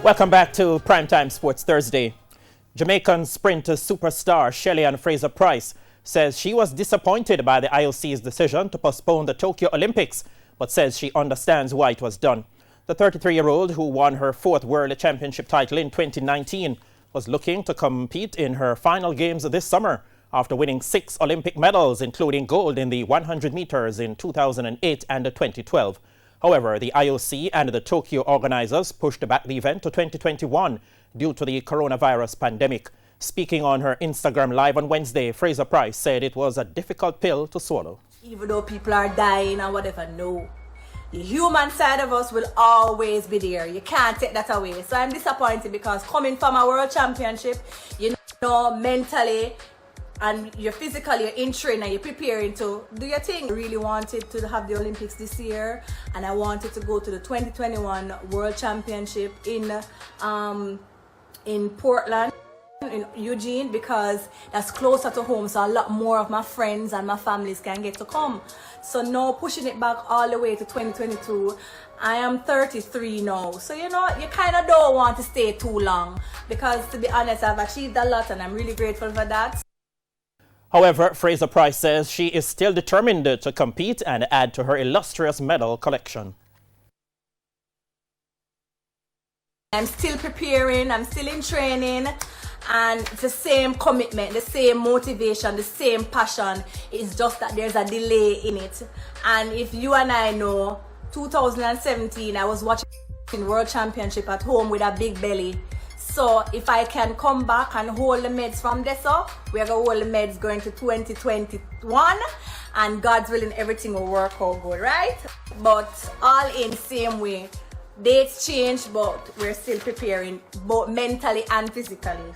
Welcome back to Primetime Sports Thursday. Jamaican sprinter superstar Shelly-Ann Fraser-Pryce says she was disappointed by the IOC's decision to postpone the Tokyo Olympics, but says she understands why it was done. The 33-year-old, who won her fourth World Championship title in 2019, was looking to compete in her final games this summer after winning 6 Olympic medals, including gold in the 100 meters in 2008 and 2012. However, the IOC and the Tokyo organizers pushed back the event to 2021 due to the coronavirus pandemic. Speaking on her Instagram Live on Wednesday, Fraser-Pryce said it was a difficult pill to swallow. Even though people are dying and whatever, no. The human side of us will always be there. You can't take that away. So I'm disappointed because coming from a world championship, you know, mentally, and you're physically, you're in training, you're preparing to do your thing. I really wanted to have the Olympics this year, and I wanted to go to the 2021 World Championship in Portland, in Eugene, because that's closer to home, so a lot more of my friends and my families can get to come. So now pushing it back all the way to 2022. I am 33 now, so you know, you kind of don't want to stay too long, because to be honest, I've achieved a lot and I'm really grateful for that. However, Fraser-Pryce says she is still determined to compete and add to her illustrious medal collection. I'm still preparing, I'm still in training, and it's the same commitment, the same motivation, the same passion. It's just that there's a delay in it. And if you and I know, 2017, I was watching World Championship at home with a big belly. So if I can come back and hold the meds from this up, we're going to hold the meds going to 2021, and God's willing, everything will work out good, right? But all in the same way. Dates change, but we're still preparing, both mentally and physically.